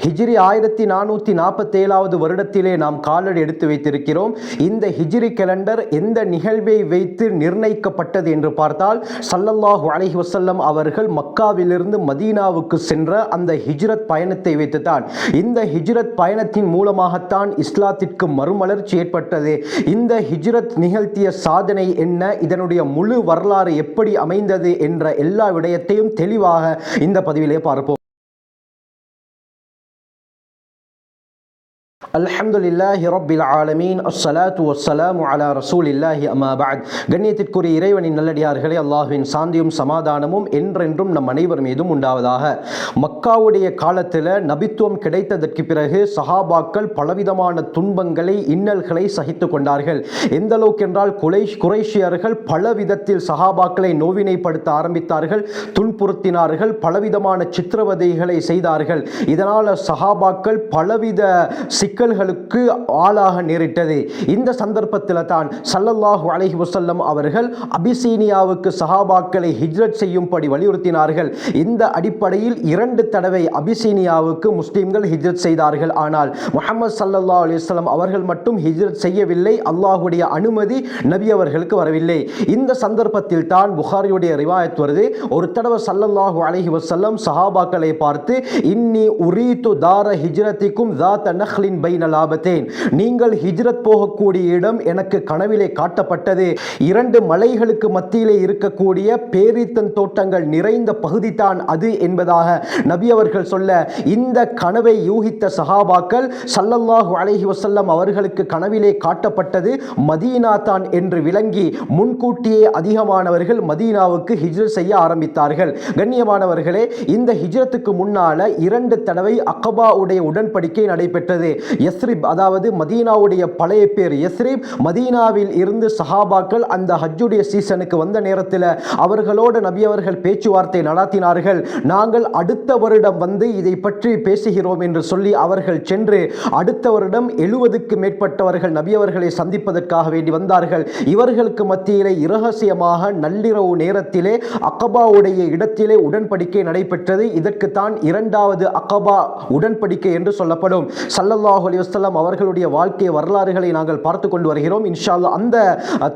ஹிஜ்ரி 1447வது வருடத்திலே நாம் காலடி எடுத்து வைத்திருக்கிறோம். இந்த ஹிஜ்ரி கேலண்டர் எந்த நிகழ்வை வைத்து நிர்ணயிக்கப்பட்டது என்று பார்த்தால், ஸல்லல்லாஹு அலைஹி வஸல்லம் அவர்கள் மக்காவிலிருந்து மதீனாவுக்கு சென்ற அந்த ஹிஜ்ரத் பயணத்தை வைத்துத்தான். இந்த ஹிஜ்ரத் பயணத்தின் மூலமாகத்தான் இஸ்லாத்திற்கு மறுமலர்ச்சி ஏற்பட்டது. இந்த ஹிஜ்ரத் நிகழ்த்திய சாதனை என்ன, இதனுடைய முழு வரலாறு எப்படி அமைந்தது என்ற எல்லா விடயத்தையும் தெளிவாக இந்த பதிவிலே பார்ப்போம். அல்ஹம்துலில்லாஹி ரப்பில் ஆலமீன், அஸ்ஸலாத்து வஸ்ஸலாமு அலா ரசூலில்லாஹி அம்மா பஅத். கண்ணியத்திற்குரிய இறைவனின் நல்லடியார்களே, அல்லாஹ்வின் சாந்தியும் சமாதானமும் என்றென்றும் நம் அனைவர் மீதும் உண்டாவதாக. மக்காவுடைய காலத்தில் நபித்துவம் கிடைத்ததற்கு பிறகு சஹாபாக்கள் பலவிதமான துன்பங்களை, இன்னல்களை சகித்து கொண்டார்கள். எந்த அளவுக்கு என்றால், குறைஷியர்கள் பல விதத்தில் சஹாபாக்களை நோவினைப்படுத்த ஆரம்பித்தார்கள், துன்புறுத்தினார்கள், பலவிதமான சித்திரவதைகளை செய்தார்கள். இதனால் சஹாபாக்கள் பலவித சிக்கல்களுக்கு ஆளாக நேரிட்டது. இந்த சந்தர்ப்பத்தில் தான் ஸல்லல்லாஹு அலைஹி வஸல்லம் அவர்கள் அபிசீனியாவுக்கு சஹாபாக்களை ஹிஜ்ரத் செய்யும்படி வலியுறுத்தினார்கள். இந்த அடிப்படையில் 2 தடவை அபிசீனியாவுக்கு முஸ்லிம்கள் ஹிஜ்ரத் செய்தார்கள். ஆனால் முஹம்மது ஸல்லல்லாஹு அலைஹி வஸல்லம் அவர்கள் மட்டும் ஹிஜ்ரத் செய்யவில்லை. அல்லாஹ்வுடைய அனுமதி நபி அவர்களுக்கு வரவில்லை. இந்த சந்தர்ப்பத்தில் தான் புகாரியுடைய ரிவாயத் வருது. ஒரு தடவை ஸல்லல்லாஹு அலைஹி வஸல்லம் சஹாபாக்களை பார்த்து, இன்னி உரீது தார ஹிஜ்ரத்திக்கும் ذات نخل بين لابتين, நீங்கள் ஹிஜ்ரத் போகக்கூடிய இடம் எனக்கு கனவிலே காட்டப்பட்டது. 2 மலைகளுக்கு மத்தியிலே இருக்கக்கூடிய பேரீத்தன் தோட்டங்கள் நிறைந்த பகுதி தான் அது என்பதாக நபி அவர்கள் சொல்ல, இந்த கனவை யூகித்த சஹாபாக்கள் ஸல்லல்லாஹு அலைஹி வஸல்லம் அவர்களுக்கு கனவிலே காட்டப்பட்டது மதீனா தான் என்று விளங்கி முன்கூட்டியே அதிகமானவர்கள் மதீனாவுக்கு ஹிஜ்ரத் செய்ய ஆரம்பித்தார்கள். கண்ணியமானவர்களே, இந்த ஹிஜ்ரத்துக்கு முன்னால 2 தடவை அகபா உடைய உடன்படிக்கை நடைபெற்றது. யஸ்ரிப், அதாவது மதீனாவுடைய பழைய பேர் யஸ்ரிப், மதீனாவில் இருந்து சஹாபாக்கள் அந்த ஹஜ்ஜுடைய சீசனுக்கு வந்த நேரத்தில் அவர்களோடு நபி அவர்கள் பேச்சுவார்த்தை நடத்தினார்கள். நாங்கள் அடுத்த வருடம் வந்து இதை பற்றி பேசுகிறோம் என்று சொல்லி அவர்கள் சென்று அடுத்த வருடம் 70க்கு மேற்பட்டவர்கள் நபி அவர்களை சந்திப்பதற்காக வேண்டி வந்தார்கள். இவர்களுக்கு மத்தியிலே இரகசியமாக நள்ளிரவு நேரத்திலே அகபாவுடைய இடத்திலே உடன்படிக்கை நடைபெற்றது. இதற்குத்தான் 2வது அகபா உடன்படிக்கை என்று சொல்லப்படும். ஸல்லல்லாஹு அலைஹி வஸல்லம் அவர்களுடைய வாழ்க்கை வரலாறுகளை நாங்கள் பார்த்து கொண்டு வருகிறோம். இன்ஷா அல்லாஹ் அந்த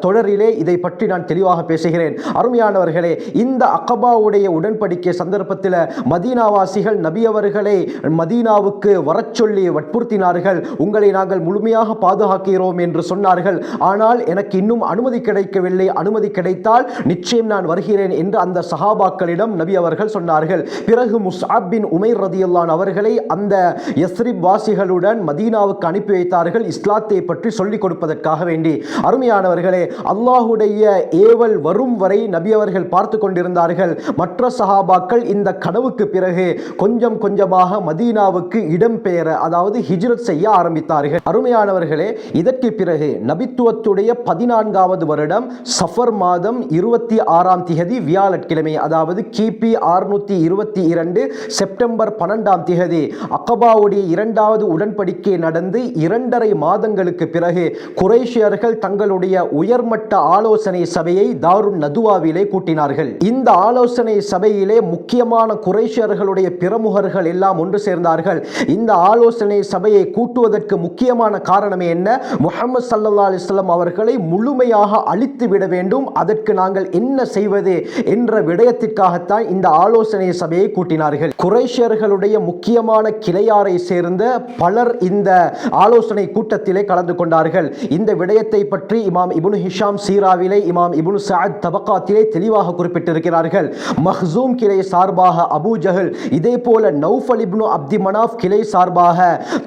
தொடரிலே இதை பற்றி நான் தெளிவாக பேசுகிறேன். அருமையானவர்களே, இந்த அகபாவுடைய உடன்படிக்கை சந்தர்ப்பத்தில் மதீனாவாசிகள் நபி அவர்களை மதீனாவுக்கு வரச் சொல்லி வற்புறுத்தினார்கள். உங்களை நாங்கள் முழுமையாக பாதுகாக்கிறோம் என்று சொன்னார்கள். ஆனால் எனக்கு இன்னும் அனுமதி கிடைக்கவில்லை, அனுமதி கிடைத்தால் நிச்சயம் நான் வருகிறேன் என்று அந்த சஹாபாக்களிடம் நபி அவர்கள் சொன்னார்கள். பிறகு முஸ்அப் பின் உமைர் ரலியல்லாஹு அன்ஹு அவர்களை அந்த யஸ்ரிப் வாசிகளுடன் மதீனாவுக்கு அனுப்பி வைத்தார்கள், இஸ்லாத்தை பற்றி சொல்லிக் கொடுப்பதற்காக வேண்டி. அருமையானவர்களே, அல்லாஹுடைய ஏவல் வரும் வரை நபி அவர்கள் பார்த்து கொண்டிருந்தார்கள். மற்ற சஹாபாக்கள் இந்த கனவுக்கு பிறகு கொஞ்சம் கொஞ்சமாக மதீனாவுக்கு இடம்பெயர, அதாவது ஹிஜ்ரத் செய்ய ஆரம்பித்தார்கள். அருமையானவர்களே, இதற்கு பிறகு நபித்துவத்துடைய 14வது வருடம் சஃபர் மாதம் 26ஆம் திகதி வியாழக்கிழமை, அதாவது கிபி 622 செப்டம்பர் 12ஆம் திகதி அகபாவுடைய 2வது உடன்படிக்கை நடந்து 2.5 மாதங்களுக்கு பிறகு குறைஷியர்கள் தங்களுடைய உயர்மட்ட ஆலோசனை சபையை தாருன் நதுவாவிலே கூட்டினார்கள். இந்த ஆலோசனை சபையிலே முக்கியமான குறைஷியர்களுடைய பிரமுகர்கள் எல்லாம் ஒன்று சேர்ந்தார்கள். இந்த ஆலோசனை சபையை கூட்டுவதற்கு முக்கியமான காரணம் என்ன? முஹம்மது ஸல்லல்லாஹு அலைஹி வஸல்லம் அவர்களை முழுமையாக அழித்து விட வேண்டும், அதற்கு நாங்கள் என்ன செய்வது என்ற விடயத்திற்காகத்தான் இந்த ஆலோசனை சபையை கூட்டினார்கள். குறைஷியர்களுடைய முக்கியமான கிளையாரை சேர்ந்த பலர் இந்த ஆலோசனை கூட்டத்திலே கலந்து கொண்டார்கள். இந்த விடயத்தை பற்றி இமாம் இப்னு ஹிஷாம் சீராவிலே, இமாம் இப்னு சஅத் தபகாத்திலே தெளிவாக குறிப்பிட்டிருக்கிறார்கள். மஹ்சூம் கிளை சார்பாக அபூ ஜஹல், இதே போல நௌஃபல் இப்னு அப்தி மனாஃப் கிளை சார்பாக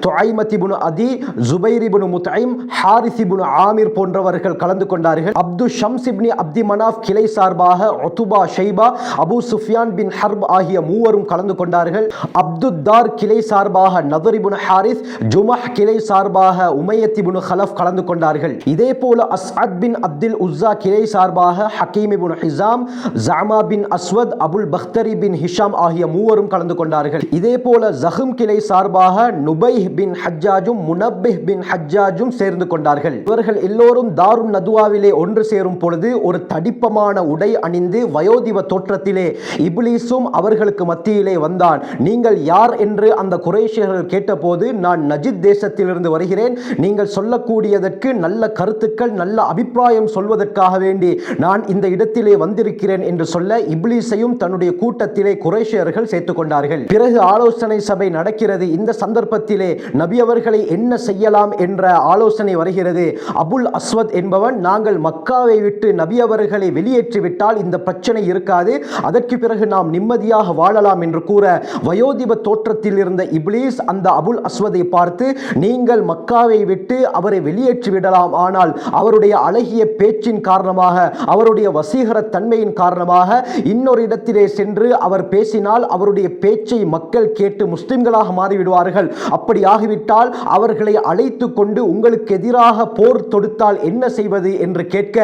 துஐமத் இப்னு அதி, ஜுபைர் இப்னு முத்ஐம், ஹாரிஸ் இப்னு ஆமிர் போன்றவர்கள் கலந்து கொண்டார்கள். அப்து ஷம்ஸ் இப்னு அப்தி மனாஃப் கிளை சார்பாக உத்பா, ஷைபா, அபூ சுஃபியான் பின் ஹர்ப் ஆகிய மூவரும் கலந்து கொண்டார்கள். அப்துத்தார் கிளை சார்பாக நதர் இப்னு ஹாரிஸ், ஜுமஹ் கிளை சார்பாக உமையத் இப்னு ஹலஃப் கலந்து கொண்டார்கள். இதே போல அஸ்அத் பின் அப்துல் உஸ்ஸா கிளை சார்பாக Hakim ibn Hisham, Jama bin Aswad, Abul Bakhtari bin Hisham ஆகிய மூவரும் கலந்து கொண்டார்கள். இதே போல ஜஹம் கிளை சார்பாக நுபைஹ் பின் ஹஜ்ஜாஜும் முனப்பிஹ் பின் ஹஜ்ஜாஜும் சேர்ந்து கொண்டார்கள். இவர்கள் எல்லோரும் தாருன் நதுவாவிலே ஒன்று சேரும் பொழுது ஒரு தடிப்பமான உடை அணிந்து வயோதிப தோற்றத்திலே இப்லீஸும் அவர்களுக்கு மத்தியிலே வந்தான். நீங்கள் யார் என்று அந்த குறைஷியர்கள் கேட்டபோது, நான் நஜித் தேசத்திலிருந்து வருகிறேன், நீங்கள் சொல்லக்கூடியதற்கு நல்ல கருத்துக்கள் நல்ல அபிப்பிராயம் சொல்வதற்காக வேண்டி நான் இந்த இடத்திலே வந்திருக்கிறேன் என்று சொல்ல இப்லீஸையும் தன்னுடைய கூட்டத்திலே குறைஷியர்கள் சேர்த்துக் கொண்டார்கள். பிறகு ஆலோசனை சபை நடக்கிறது. இந்த சந்தர்ப்பத்திலே நபி அவர்களை என்ன செய்யலாம் என்ற ஆலோசனை வருகிறது. அபுல் அஸ்வத் என்பவன், நாங்கள் மக்காவை விட்டு நபி அவர்களை வெளியேற்றிவிட்டால் இந்த பிரச்சனை இருக்காது, அதற்கு பிறகு நாம் நிம்மதியாக வாழலாம் என்று கூற, வயோதிப தோற்றத்தில் இருந்த இப்லீஸ் அந்த அபுல் அஸ்வதை பார்த்து, நீங்கள் மக்காவை விட்டு அவரை வெளியேற்றி விடலாம், ஆனால் அவருடைய அழகிய பேச்சின் காரணமாக அவருடைய வசீகர தன்மையின் காரணமாக இன்னொரு இடத்திலே சென்று அவர் பேசினால் அவருடைய பேச்சை மக்கள் கேட்டு முஸ்லிம்களாக மாறிவிடுவார்கள், அப்படி ஆகிவிட்டால் அவர்களை அழைத்து கொண்டு உங்களுக்கு எதிராக போர் தொடுத்தால் என்ன செய்வது என்று கேட்க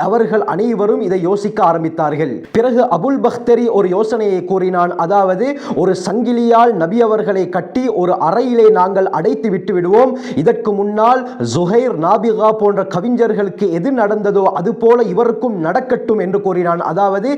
அவர்கள் அனைவரும் இதை யோசிக்க ஆரம்பித்தார்கள். பிறகு அபுல் பக்தரி ஒரு யோசனையை கூறினான். அதாவது, ஒரு சங்கிலியால் நபி அவர்களை கட்டி ஒரு அறையிலே நாங்கள் அடைத்து விட்டு விடுவோம். இதற்கு முன்னால் ஜுஹைர், நாபிகா போன்ற கவிஞர்களுக்கு எது நடந்ததோ அது போல இவருக்கும் நடக்கட்டும் என்று கூறினான். அதாவது,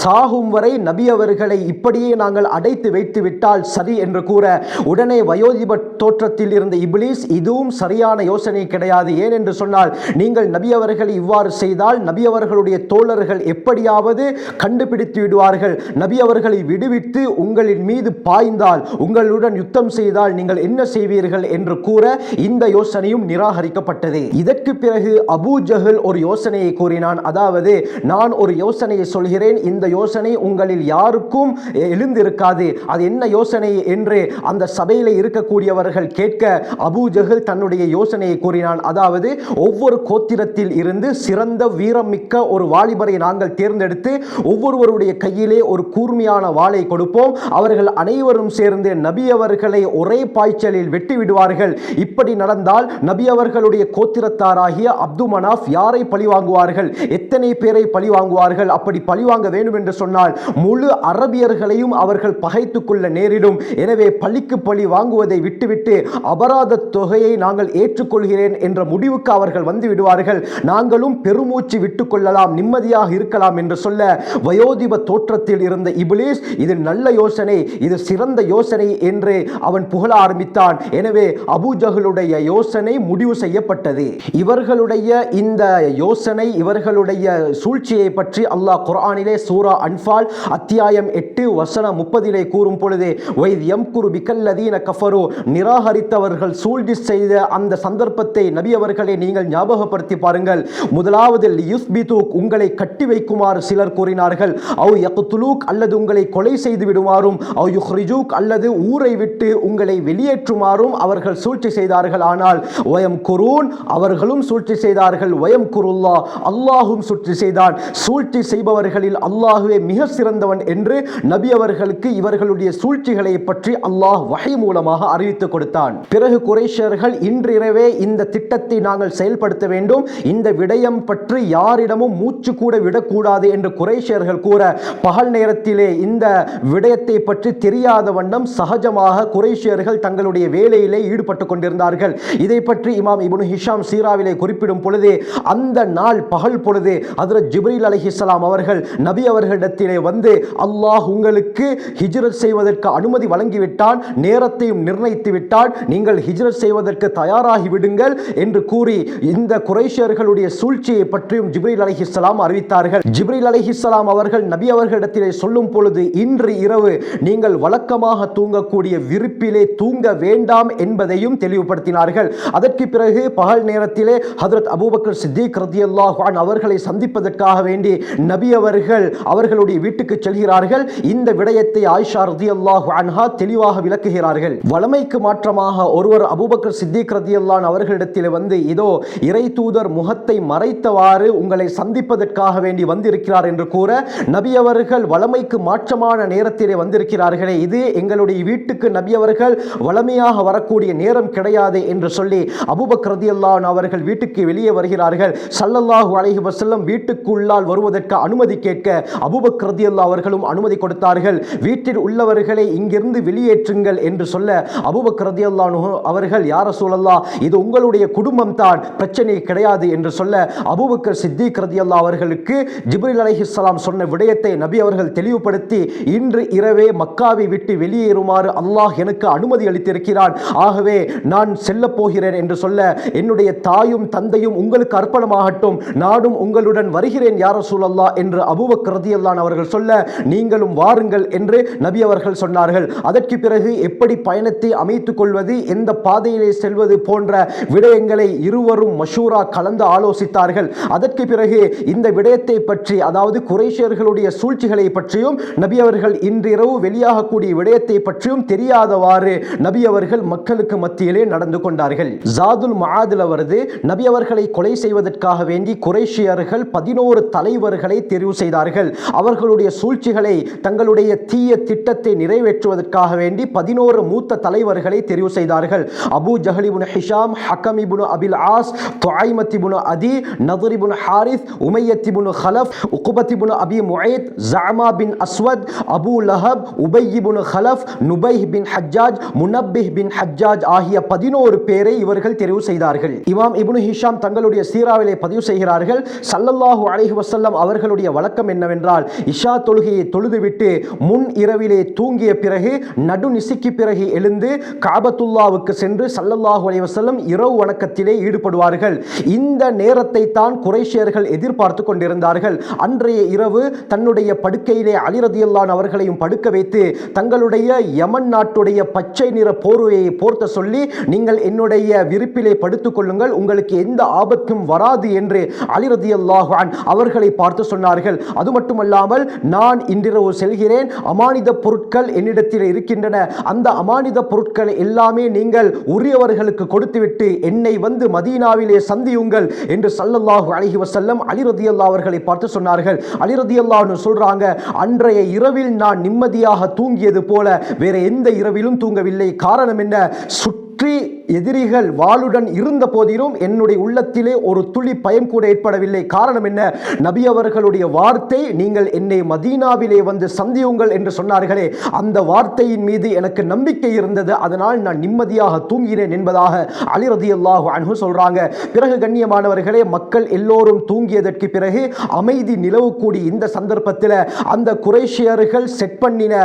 சாகும் வரை நபி அவர்களை இப்படியே நாங்கள் அடைத்து வைத்து விட்டால் சரி என்று கூற, உடனே வயோதிப தோற்றத்தில் இருந்த இப்லீஸ், இதுவும் சரியான யோசனை கிடையாது, ஏன் என்று சொன்னால் நீங்கள் நபி அவர்களை இவ்வாறு செய்தால் நபி அவர்களுடைய தோழர்கள் எப்படியாவது கண்டுபிடித்து விடுவார்கள், நபி அவர்களை விடுவித்து உங்களின் மீது பாய்ந்தால், உங்களுடன் யுத்தம் செய்தால் நீங்கள் என்ன செய்வீர்கள் என்று கூற இந்த யோசனையும் நிராகரிக்கப்பட்டது. இதற்கு பிறகு அபூ ஜஹல் ஒரு யோசனையை கூறினான். அதாவது, நான் ஒரு யோசனையை சொல்கிறேன், இந்த யோசனை உங்களில் யாருக்கும் எழுந்திருக்காது, அது என்ன யோசனை என்று அந்த சபையில் இருக்கக்கூடியவர்கள் கேட்க அபூ ஜஹல் தன்னுடைய யோசனையை கூறினான். அதாவது, ஒவ்வொரு கோத்திரத்தில் இருந்து சிறந்த வீரம் மிக்க ஒரு வாலிபரை நாங்கள் தேர்ந்தெடுத்து ஒவ்வொருவருடைய கையிலே ஒரு கூர்மையான வாளை கொடுப்போம், அவர்கள் அனைவரும் சேர்ந்து நபி அவர்களை ஒரே பாய்ச்சலில் வெட்டி விடுவார்கள். இப்படி நடந்தால் நபி அவர்களுடைய கோத்திரத்தாராகிய அப்து மனாஃப் யாரை பழிவாங்குவார்கள், எத்தனை பேரை பழிவாங்குவார்கள், அப்படி பழிவாங்க வேண்டும் என்று சொன்னால் முழு அரபியர்களையும் அவர்கள் பகைத்துக் கொள்ள நேரிடும். எனவே பழிக்கு பழி வாங்குவதை விட்டுவிட்டு அபராத தொகையை நாங்கள் ஏற்றுக்கொள்கிறேன் என்ற முடிவுக்கு அவர்கள் வந்து விடுவார்கள், நாங்களும் பெருமூச்சு விட்டுக் கொள்ளலாம், நிம்மதியாக இருக்கலாம் என்று சொல்ல, வயோதிப தோற்றத்தில் இருந்த இப்லீஸ், இது நல்ல யோசனை, இது சிறந்த யோசனை என்று அவன் புகழ ஆரம்பித்தான். எனவே அபூ ஜஹலுடைய யோசனை முடிவு செய்யப்பட்டது. இவர்களுடைய இந்த யோசனை, இவர்களுடைய சூழ்ச்சியை பற்றி அல்லாஹ் குர்ஆனிலே சூரா அன்ஃபால் அத்தியாயம் 8 வசனம் 30 கூறும் பொழுது, வைத் யம்குரு பிகல்லதீன கஃபரு, நிராகரித்தவர்கள் சூழ்ச்சி செய்த அந்த சந்தர்ப்பத்தை நபி அவர்களை நீங்கள் ஞாபகப்படுத்தி பாருங்கள். முதலாவது லியுஸ்பிதுக், உங்களை கட்டி வைக்குமாறு சிலர் கூறினார்கள், அவ் யக்துலூக், அல்லது உங்களை கொலை செய்து விடுமாறும், அவ் யுஹ்ரிஜூக், அல்லது ஊரை விட்டு உங்களை வெளியேற்றுமாறும் அவர்கள் சூழ்ச்சி செய்தார்கள். ஆனால் வயம் குரூன், அவர்களும் சூழ்ச்சி செய்தார்கள், வயம் குருல்லா, அல்லாஹும் சூழ்ச்சி செய்தான், சூழ்ச்சி செய்பவர்களில் அல்லாஹுவே மிக சிறந்தவன் என்று நபி அவர்களுக்கு இவர்களுடைய சூழ்ச்சிகளை பற்றி அல்லாஹ் வஹி மூலமாக அறிவித்து கொடுத்தான். பிறகு குறைஷியர்கள், இன்றிரவே இந்த திட்டத்தை நாங்கள் செயல்படுத்த வேண்டும், இந்த விடயம் பற்றி யாரிடமும் மூச்சு கூட விடக்கூடாது என்று குறைஷியர்கள் கூற, பகல் நேரத்திலே இந்த விடயத்தை பற்றி தெரியாத வண்ணம் சகஜமாக குறைஷியர்கள் தங்களுடைய வேலையிலே ஈடுபட்டு கொண்டிருந்தார்கள். இதை பற்றி இமாம் இப்னு ஹிஷாம் சீராவிலே குறிப்பிடும் பொழுது, அந்த நாள் பகல் பொழுது ஹஜ்ரத் ஜிப்ரீல் அலைஹிஸ்ஸலாம் அவர்கள் நபி அவர்களிடத்திலே வந்து, அல்லாஹ் உங்களுக்கு ஹிஜ்ரத் செய்வதற்கு அனுமதி வழங்கிவிட்டான், நேரத்தையும் நிர்ணயித்து விட்டால் நீங்கள் ஹிஜ்ரத் செய்வதற்கு தயாராகி விடுங்கள் என்று கூறி இந்த குறைஷியர்களுடைய சூழ்ச்சியை பற்றியும் ஜிப்ரீல் அலைஹிஸ்ஸலாம் அறிவித்தார்கள். ஜிப்ரீல் அலைஹிஸ்ஸலாம் அவர்கள் நபி அவர்களிடத்திலே சொல்லும் பொழுது, இன்று இரவு நீங்கள் வழக்கமாக தூங்கக்கூடிய விரிப்பிலே தூங்க வேண்டாம் என்பதையும் தெளிவுபடுத்தினார்கள். அதற்கு பிறகு பகல் நேரத்திலே ஹஜ்ரத் அபூபக்கர் சித்திக் ரலியல்லாஹு அன்ஹு அவர்களை சந்திப்பதற்காக வேண்டி நபி அவர்கள் அவர்களுடைய வீட்டுக்கு செல்கிறார்கள். இந்த விடயத்தை ஆயிஷா ரலியல்லாஹு அன்ஹா தெளிவாக விளக்குகிறார்கள். வளமைக்கு மாற்றமாக ஒருவர் அபூபக்கர் சித்திக் ரலியல்லாஹு அன்ஹு அவர்களிடத்தில் வந்து, இதோ இறை தூதர் முகத்தை மறைத்தவாறு உங்களை சந்திப்பதற்காக வேண்டி வந்திருக்கிறார் என்று கூற, நபி அவர்கள் வளமைக்கு மாற்றமான நேரத்திலே வந்திருக்கிறார்களே, இது எங்களுடைய வீட்டுக்கு நபி அவர்கள் வளமையாக வரக்கூடிய செல்லக்கூடிய நேரம் கிடையாது என்று சொல்லி அபூபக்கர் ரலியல்லாஹு அன்ஹு அவர்கள் வீட்டுக்கு வெளியே வருகிறார்கள். ஸல்லல்லாஹு அலைஹி வஸல்லம் வீட்டுக்குள்ளால் வருவதற்கு அனுமதி கேட்க அபூபக்கர் ரலியல்லாஹு அவர்களும் அனுமதி கொடுத்தார்கள். வீட்டில் உள்ளவர்களை இங்கிருந்து வெளியேற்றுங்கள் என்று சொல்ல அபூபக்கர் ரலியல்லாஹு அன்ஹு அவர்கள், யா ரசூலல்லாஹ், இது உங்களுடைய குடும்பம் தான், பிரச்சனை கிடையாது என்று சொல்ல அபூபக்கர் சித்திக் ரலியல்லாஹு அவர்களுக்கு ஜிப்ரீல் அலைஹிஸ்ஸலாம் சொன்ன விடயத்தை நபி அவர்கள் தெளிவுபடுத்தி, இன்று இரவே மக்காவை விட்டு வெளியேறுமாறு அல்லாஹ் எனக்கு அனுமதி அளித்திருக்கிறான், ஆகவே நான் செல்ல போகிறேன் என்று சொல்ல, என்னுடைய தாயும் தந்தையும் உங்களுக்கு அர்ப்பணமாகட்டும், நானும் உங்களுடன் வருகிறேன் யா ரசூலல்லாஹ் என்று அபூபக்கர் ரலியல்லாஹு அவர்கள் சொல்ல, நீங்களும் வாருங்கள் என்று நபி அவர்கள் சொன்னார்கள். அதற்கு பிறகு எப்படி பயணத்தை அமைத்துக் கொள்வது, எந்த பாதையிலே செல்வது போன்ற விடயங்களை இருவரும் மஷூரா கலந்து ஆலோசித்தார்கள். அதற்கு பிறகு இந்த விடயத்தை பற்றி, அதாவது குறைஷியர்களுடைய சூழ்ச்சிகளை பற்றியும் நபி அவர்கள் இன்றிரவு வெளியாகக்கூடிய விடயத்தை பற்றியும் தெரியாதவாறு நபி அவர்கள் மக்களுக்கு மத்தியிலே நடந்து கொண்டார்கள். ஜாதுல் மஆதில் வருது, நபி அவர்களை கொலை செய்வதற்காக வேண்டி குறைஷியர்கள் 11 தலைவர்களை தெரிவு செய்தார்கள். அவர்களுடைய சூழ்ச்சிகளை, தங்களுடைய தீய திட்டத்தை நிறைவேற்றுவதற்காக வேண்டி 11 மூத்த தலைவர்களை தெரிவு செய்தார்கள். அபூ ஜஹல் இப்னு ஹிஷாம், ஹக்கம் இப்னு அபில் ஆஸ், துஐமத் இப்னு அதி, நத்ர் இப்னு ஹாரிஸ், உமையத் இப்னு ஹலஃப், உக்பத் இப்னு அபி முஐத், ஸஅமா பின் அஸ்வத், அபூ லஹப், உபை இப்னு ஹலஃப், நுபைஹ் பின் ஹஜ்ஜாஜ், முனப்பிஹ் பின் ஹஜ்ஜாஜ் ஆகிய 11 பேரை இவர்கள் தெரிவு செய்தார்கள். இமாம் இப்னு ஹிஷாம் தங்களுடைய சீராவிலே பதிவு செய்கிறார்கள், ஸல்லல்லாஹு அலைஹி வஸல்லம் அவர்களுடைய வழக்கம் என்னவென்றால், இஷா தொழுகையை தொழுதுவிட்டு முன் இரவிலே தூங்கிய பிறகு நடுநிசிக்கு பிறகு எழுந்து காபத்துல்லாவுக்கு சென்று ஸல்லல்லாஹு அலைஹி வஸல்லம் இரவு வணக்கத்திலே ஈடுபடுவார்கள். இந்த நேரத்தை தான் குறைஷியர்கள் எதிர்பார்த்து கொண்டிருந்தார்கள். அன்றைய இரவு தன்னுடைய படுக்கையிலே அலி ரலியல்லாஹு அன்ஹு அவர்களையும் படுக்க வைத்து தங்களுடைய யமன் நாட்டுடைய பச்சை நிற போர்வையை போர்த்த சொல்லி, நீங்கள் என்னுடைய விரிப்பிலே படுத்துக் கொள்ளுங்கள், உங்களுக்கு எந்த ஆபத்தும் வராது என்று அலி ரலியல்லாஹு அன்ஹு அவர்களை பார்த்து சொன்னார்கள். அது மட்டுமல்லாமல், நான் இன்றிரவு செல்கிறேன், அமானித பொருட்கள் என்னிடத்தில் இருக்கின்றன, அந்த அமானித பொருட்களை எல்லாமே நீங்கள் உரியவர்களுக்கு கொடுத்துவிட்டு என்னை வந்து மதீனாவிலே சந்தியுங்கள் என்று ஸல்லல்லாஹு அலைஹி வஸல்லம் அலி ரலியல்லாஹு அவர்களை பார்த்து சொன்னார்கள். அலி ரலியல்லாஹு அன்ஹு சொல்றாங்க, அன்றைய இரவில் நான் நிம்மதியாக தூங்கியது போல வேற எந்த இரவிலும் தூங்கவில்லை. காரணம் என்ன? சுற்றி எதிரிகள் வாளுடன் இருந்த போதிலும் என்னுடைய உள்ளத்திலே ஒரு துளி பயம் கூட ஏற்படவில்லை. காரணம் என்ன? நபி அவர்களுடைய வார்த்தை, நீங்கள் என்னை மதீனாவிலே வந்து சந்தியுங்கள் என்று சொன்னார்களே, அந்த வார்த்தையின் மீது எனக்கு நம்பிக்கை இருந்தது, அதனால் நான் நிம்மதியாக தூங்கினேன் என்பதாக அலி ரலியல்லாஹு அன்ஹு சொல்றாங்க. பிறகு கண்ணியமானவர்களே, மக்கள் எல்லோரும் தூங்கியதற்கு பிறகு அமைதி நிலவக்கூடிய இந்த சந்தர்ப்பத்தில் அந்த குறைஷியர்கள் செட் பண்ணின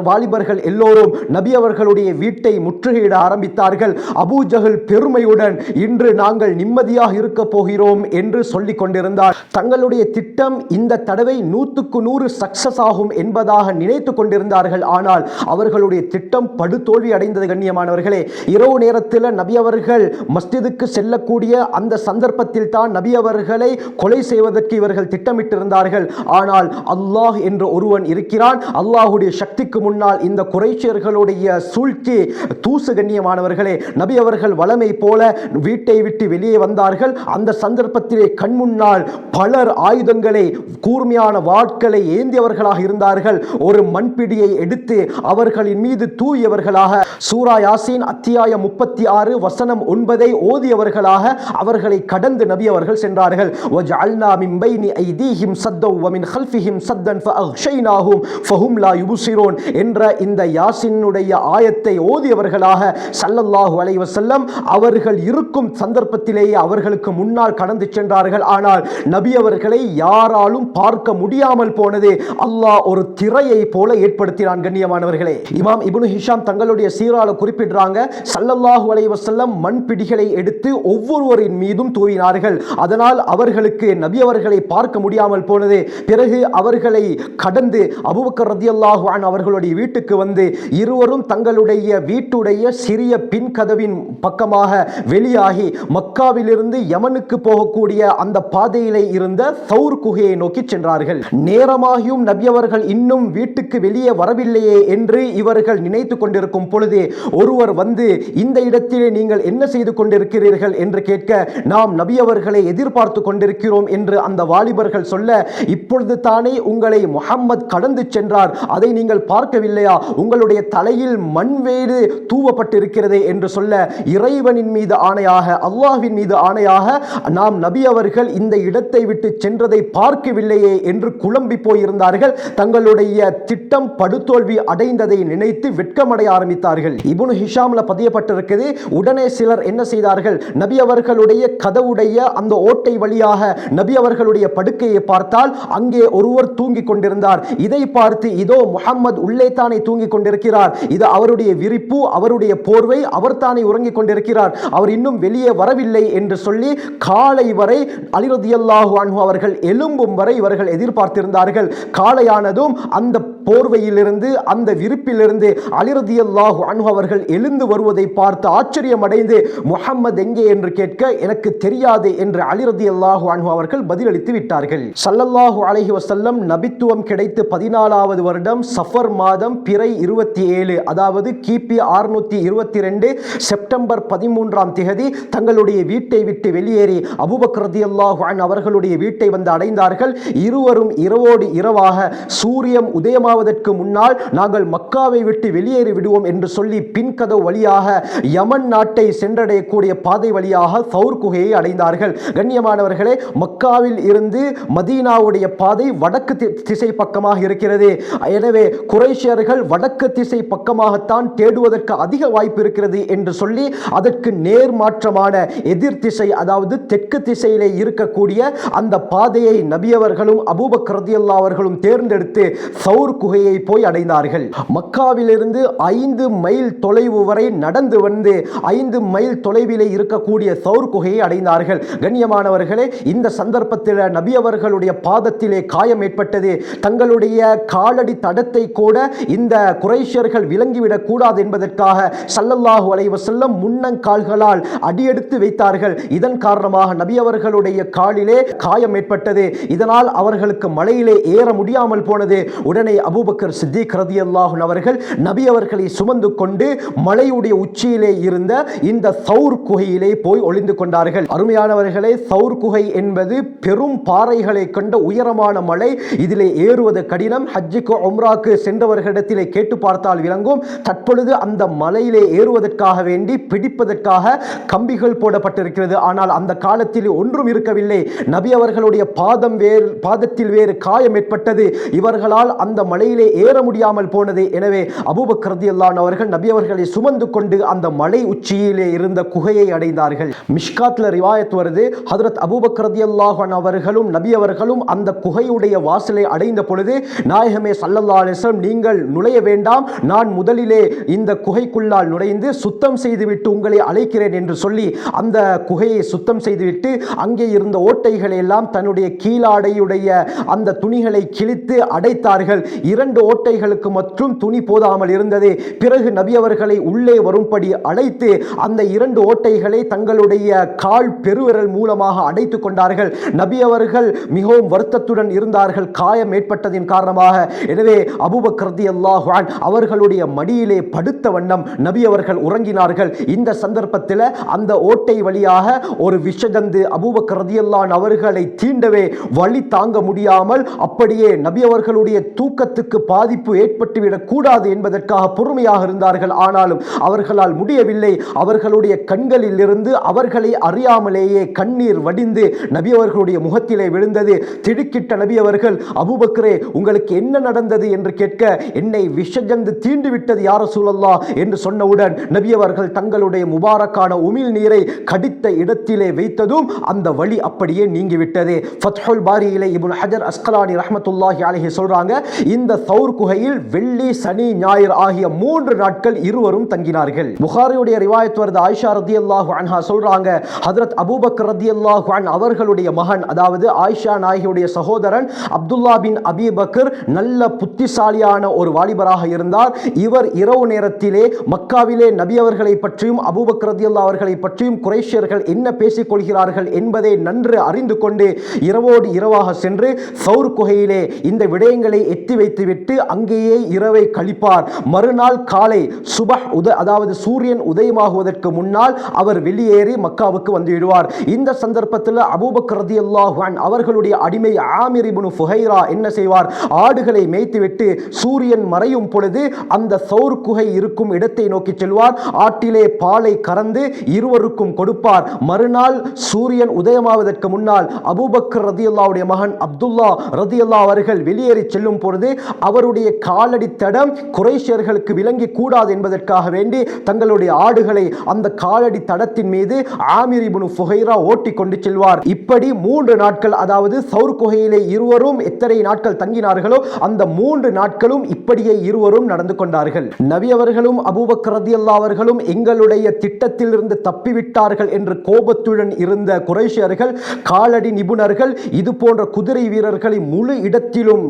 வாலிபர்கள் எல்லோரும் நபி அவர்களுடைய வீட்டை முற்றுகையிட ஆரம்பித்தார்கள். அபூ ஜஹல் பெருமையுடன், இன்று நாங்கள் நிம்மதியாக இருக்க போகிறோம் என்று சொல்லிக் கொண்டிருந்தார். தங்களுடைய திட்டம் இந்த தடவை 100க்கு 100 சக்சஸ் ஆகும் என்பதாக நினைத்து கொண்டிருந்தார்கள். ஆனால் அவர்களுடைய திட்டம் படுதோல்வி அடைந்தது. கண்ணியமானவர்களே, இரவு நேரத்தில் நபி அவர்கள் மஸ்ஜிதுக்கு செல்லக்கூடிய அந்த சந்தர்ப்பத்தில் தான் நபி அவர்களை கொலை செய்வதற்கு இவர்கள் திட்டமிட்டிருந்தார்கள். ஆனால் அல்லாஹ் என்று ஒருவன் இருக்கிறான். அல்லாஹுடைய சக்திக்கு முன்னால் இந்த குறைஷியர்களுடைய சூழ்ச்சி தூசு. கண்ணியமானவர்களே, நபி அவர்கள் வளமை போல வீட்டை விட்டு வெளியே வந்தார்கள். அந்த சந்தர்ப்பத்திலே கண் முன்னால் பலர் ஆயுதங்களை, கூர்மையான வாட்களை ஏந்தியவர்களாக இருந்தார்கள். ஒரு மண்பிடியை எடுத்து அவர்களின் மீது தூயவர்களாக சூரா யாசீன் அத்தியாயம் 36 வசனம் 9 ஓதியவர்களாக அவர்களை கடந்து நபி அவர்கள் சென்றார்கள். வஜஅல்னா மின் பைனி ஐதீஹிம் சத்தன் வ மின் கல்ஃபிஹிம் சத்தன் ஃபஅக்ஷைனாஹும் ஃபஹும் லா யுப்சிரூன் என்ற இந்த யாசீனுடைய ஆயத்தை ஓதியவர்களாக ஸல்லல்லாஹு அலைஹி வஸல்லம் அவர்கள் இருக்கும் சந்தர்ப்பத்திலேயே அவர்களுக்கு முன்னால் கடந்து சென்றார்கள். ஆனால் நபி அவர்களை யாராலும் பார்க்க முடியாமல் போனது. அல்லாஹ் ஒரு திரையை போல ஏற்படுத்தினான். கண்ணியமானவர்களே, இமாம் இப்னு ஹிஷாம் தங்களுடைய சீரால குறிப்பிடுறாங்க, ஸல்லல்லாஹு அலைஹி வஸல்லம் மண் பிடிகளை எடுத்து ஒவ்வொருவரின் மீதும் தூவினார்கள். அதனால் அவர்களுக்கு நபி அவர்களை பார்க்க முடியாமல் போனது. பிறகு அவர்களை கடந்து அபூபக்கர் ரலியல்லாஹு அன்ஹு அவர்களுடைய வீட்டுக்கு வந்து இருவரும் தங்களுடைய வீட்டுடைய சிறிய பின் பின் கதவின் பக்கமாக வெளியாகி மக்காவிலிருந்து யமனுக்கு போகக்கூடிய அந்த பாதையிலே இருந்த சௌர் குகையை நோக்கி சென்றார்கள். நேரமாகியும் நபி அவர்கள் இன்னும் வீட்டுக்கு வெளியே வரவில்லையே என்று இவர்கள் நினைத்துக் கொண்டிருக்கும் பொழுது ஒருவர் வந்து, இந்த இடத்திலே நீங்கள் என்ன செய்து கொண்டிருக்கிறீர்கள் என்று கேட்க, நாம் நபி அவர்களை எதிர்பார்த்து கொண்டிருக்கிறோம் என்று அந்த வாலிபர்கள் சொல்ல, இப்பொழுது தானே உங்களை முஹம்மத் கடந்து சென்றார், அதை நீங்கள் பார்க்கவில்லையா? உங்களுடைய தலையில் மண்வேடு தூவப்பட்டிருக்கிறதே என்று சொல்ல, இறைவனின் மீது ஆணையாக, அல்லாஹ்வின் மீது ஆணையாக, நாம் நபி அவர்கள் இந்த இடத்தை விட்டு சென்றதை பார்க்கவில்லையே என்று குழம்பி போயிருந்தார்கள். தங்களுடைய திட்டம் படுதோல்வி அடைந்ததை நினைத்து வெட்கமடைய ஆரம்பித்தார்கள். இப்னு ஹிஷாம்ல பதியப்பட்டிருக்கிறது. உடனே சிலர் என்ன செய்தார்கள், நபி அவர்களுடைய கதவுடைய அந்த ஓட்டை வழியாக நபி அவர்களுடைய படுக்கையை பார்த்தால் அங்கே ஒருவர் தூங்கிக் கொண்டிருந்தார். இதை பார்த்து, இதோ முஹம்மது உள்ளே தானே தூங்கிக் கொண்டிருக்கிறார், இது அவருடைய விரிப்பு, அவருடைய போர்வை, அவர் தானே உறங்கிக் கொண்டிருக்கிறார், அவர் இன்னும் வெளியே வரவில்லை என்று சொல்லி காலை வரை அலி ரலியல்லாஹு அன்ஹு அவர்கள் எழும்பும் வரை இவர்கள் எதிர்பார்த்திருந்தார்கள். காலையானதும் அந்த போர்வையிலிருந்து, அந்த விரிப்பிலிருந்து அலி ரலியல்லாஹு அன்ஹு அவர்கள் எழுந்து வருவதை பார்த்து ஆச்சரியம் அடைந்து, முஹம்மது எங்கே என்று கேட்க, எனக்கு தெரியாது என்று அலி ரலியல்லாஹு அன்ஹு அவர்கள் பதிலளித்து விட்டார்கள். ஸல்லல்லாஹு அலைஹி வஸல்லம் நபித்துவம் கிடைத்து 14வது வருடம் சஃபர் மாதம் பிறை 27, அதாவது கிபி 622 செப்டம்பர் 13ஆம் திகதி தங்களுடைய வீட்டை விட்டு வெளியேறி அபூபக்கர் ரலியல்லாஹு அன்ஹு அவர்களுடைய வீட்டை வந்து அடைந்தார்கள். இருவரும் இரவோடு இரவாக சூரியன் உதயமாவதற்கு முன்னால் நாங்கள் மக்காவை விட்டு வெளியேறி விடுவோம் என்று சொல்லி பின்கதவு வழியாக யமன் நாட்டை சென்றடையக்கூடிய பாதை வழியாக சௌர் குகையை அடைந்தார்கள். கண்ணியமானவர்களே, மக்காவில் இருந்து மதீனாவுடைய பாதை வடக்கு திசை பக்கமாக இருக்கிறது. எனவே குறைஷியர்கள் வடக்கு திசை பக்கமாகத்தான் தேடுவதற்கு அதிக வாய்ப்பு இருக்கிறது என்று சொல்லி அதற்கு நேர்மாற்றமான எதிர் திசை, அதாவது தெற்கு திசையிலே இருக்கக்கூடிய அந்த பாதையை நபியவர்களும் அபூபக்கர் ரலியல்லாஹு அவர்களும் தேர்ந்தெடுத்து சௌர் குகையை போய் அடைந்தார்கள். மக்காவிலிருந்து 5 மைல் தொலைவு வரை நடந்து வந்து 5 மைல் தொலைவிலே இருக்கக்கூடிய சௌர் குகையை அடைந்தார்கள். கண்ணியமானவர்களே, இந்த சந்தர்ப்பத்தில் நபியவர்களுடைய பாதத்திலே காயம் ஏற்பட்டது. தங்களுடைய காலடி தடத்தை கூட இந்த குறைஷியர்கள் விளங்கிவிடக் கூடாது என்பதற்காக ஸல்லல்லாஹு அலைஹி வஸல்லம் முன்னங்கால்களால் அடியெடுத்து வைத்தார்கள். இதன் காரணமாக நபி அவர்களுடைய காலிலே காயம் ஏற்பட்டது. இதனால் அவர்களுக்கு மலையிலே ஏற முடியாமல் போனது. உடனே அபூபக்கர் சித்திக் ரலியல்லாஹு அன்ஹு அவர்கள் நபி அவர்களை சுமந்து கொண்டு மலையுடைய உச்சியிலே இருந்த இந்த சௌர் குகையிலே போய் ஒளிந்து கொண்டார்கள். அருமையானவர்களே, சௌர் குகை என்பது பெரும் பாறைகளை கொண்ட உயரமான மலை. இதிலே ஏறுவது கடினம். ஹஜ்ஜுக்கு உம்ராக்கு சென்றவர்களிடத்திலே கேட்டு பார்த்தால் விளங்கும். தற்பொழுது அந்த மலையிலே ஏறுவதற்காக வேண்டி பிடிப்பதற்காக கம்பிகள் போடப்பட்டிருக்கிறது. ஆனால் அந்த காலத்தில் ஒன்றும் இருக்கவில்லை. நபி அவர்களுடைய பாதத்தில் வேறு காயம் ஏற்பட்டது. இவர்களால் அந்த மலையிலே ஏற முடியாமல் போனது. எனவே அபூபக்கர் ரலியல்லாஹு அன்ஹு அவர்கள் நபி அவர்களை சுமந்து கொண்டு அந்த மலை உச்சியிலே இருந்த குகையை அடைந்தார்கள். மிஷ்காத்ல ரிவாயத் வருது, ஹஜ்ரத் அபூபக்கர் ரலியல்லாஹு அன்ஹு அவர்களும் நபி அவர்களும் அந்த குகையுடைய வாசலை அடைந்த பொழுது, நாயகமே ஸல்லல்லாஹு அலைஹி வஸல்லம், நீங்கள் நுழைய வேண்டாம், நான் முதலிலே இந்த குகைக்குள்ளால் நுழைந்து சுத்தம் செய்துவிட்டு உங்களை அழைக்கிறேன் என்று சொல்லி அந்த குகையை சுத்தம் செய்துவிட்டு அங்கே இருந்த ஓட்டைகளை எல்லாம் தன்னுடைய கீழாடையுடைய அந்த துணிகளை கிழித்து அடைத்தார்கள். 2 ஓட்டைகளுக்கு மற்றும் துணி போதாமல் இருந்தது. பிறகு நபி அவர்களை உள்ளே வரும்படி அழைத்து அந்த 2 ஓட்டைகளை தங்களுடைய கால் பெருவிரல் மூலமாக அடைத்துக் கொண்டார்கள். நபி அவர்கள் மிகவும் வருத்தத்துடன் இருந்தார்கள் காயம் ஏற்பட்டதின் காரணமாக. எனவே அபூபக்கர் ரலியல்லாஹு அன்ஹு அவர்களுடைய மடியிலே படுத்த வண்ணம் நபி அவர்கள் உறங்கினார்கள். இந்த சந்தர்ப்பத்தில் அந்த ஓட்டை வழியாக ஒரு விஷஜந்து அபூபக்கர் ரலியல்லாஹு அன்ஹு அவர்களை தீண்டவே வலி தாங்க முடியாமல் அப்படியே நபி அவர்களுடைய தூக்கத்துக்கு பாதிப்பு ஏற்பட்டுவிடக் கூடாது என்பதற்காக பொறுமையாக இருந்தார்கள். ஆனாலும் அவர்களால் முடியவில்லை. அவர்களுடைய கண்களில் இருந்து அவர்களை அறியாமலேயே கண்ணீர் வடிந்து நபி அவர்களுடைய முகத்திலே விழுந்தது. திடுக்கிட்ட நபி அவர்கள், அபூபக்கரே, உங்களுக்கு என்ன நடந்தது என்று கேட்க, என்னை விஷஜந்து தீண்டு விட்டது யா ரசூலல்லாஹ் என்று சொன்னவுடன் நபி அவர்கள் தங்களுடைய முபாரக்கான உமிழ் நீரை கடித்த இடத்திலே வைத்ததும் அந்த வலி அப்படியே நீங்கிவிட்டது. ஃபத்ஹுல் பாரியிலே இப்னு ஹஜர் அஸ்கலானி ரஹ்மத்துல்லாஹி அலைஹி சொல்றாங்க, இந்த சௌர் குகையில் வெள்ளி, சனி, ஞாயிறு ஆகிய 3 நாட்கள் இருவரும் தங்கினார்கள். புகாரியுடைய ரிவாயத் வருது, ஆயிஷா ரலியல்லாஹு அன்ஹா சொல்றாங்க, ஹஜ்ரத் அபூபக்கர் ரலியல்லாஹு அன்ஹு அவர்களுடைய மகன், அதாவது ஆயிஷா நாயகியுடைய சகோதரன் அப்துல்லா பின் அபி பக்கர் நல்ல புத்திசாலியான ஒரு வாலிபராக இருந்தார். இவர் இரவு நேரத்திலே மக்காவிலே நபி நபி அவர்களை பற்றியும் அபூபக்கர் ரலியல்லாஹு அவர்களை பற்றியும் குறைஷியர்கள் என்ன பேசிக் கொள்கிறார்கள் என்பதை நன்று அறிந்து கொண்டு இரவோடு இரவாக சென்று சௌர் குகையிலே இந்த விடயங்களை எத்தி வைத்துவிட்டு அங்கேயே இரவை கழிப்பார். மறுநாள் காலை சுபஹ் அதாவது சூரியன் உதயமாகுவதற்கு முன்னால் அவர் வெளியேறி மக்காவுக்கு வந்துவிடுவார். இந்த சந்தர்ப்பத்தில் அபூபக்கர் ரலியல்லாஹு அன்ஹு அவர்களுடைய அடிமை ஆமிர் இப்னு ஃபுஹைரா என்ன செய்வார்? ஆடுகளை மேய்த்துவிட்டு சூரியன் மறையும் பொழுது அந்த சௌர் குகை இருக்கும் இடத்தை நோக்கி செல்வார். ஆட்டிலே பாலை கறந்து இருவருக்கும் கொடுப்பார். மறுநாள் சூரியன் உதயமாவதற்கு முன்னால் அபூபக்கர் ரலியல்லாஹுடைய மகன் அப்துல்லா ரலியல்லாஹு அவர்கள் வெளியேறி செல்லும் பொழுது அவருடைய காலடி தடம் குறைஷியர்களுக்கு விளங்கி கூடாது என்பதற்காக வேண்டி தங்களுடைய ஆடுகளை அந்த காலடி தடத்தின் மீது ஆமிர் இப்னு ஃபுஹைரா ஓட்டி கொண்டு செல்வார். இப்படி 3 நாட்கள், அதாவது சௌர் குகையிலே இருவரும் எத்தனை நாட்கள் தங்கினார்களோ அந்த 3 நாட்களும் இப்படியே இருவரும் நடந்து கொண்டார்கள். நபி அவர்களும் அபூபக்கர் ரலியல்லாஹு அவர்களும் எங்களுடைய திட்டத்தில் இருந்து தப்பிவிட்டார்கள் என்று கோபத்துடன் இருந்த குறைஷியர்கள், காலடி நிபுணர்கள், இது போன்ற குதிரை வீரர்களை முழு இடத்திலும்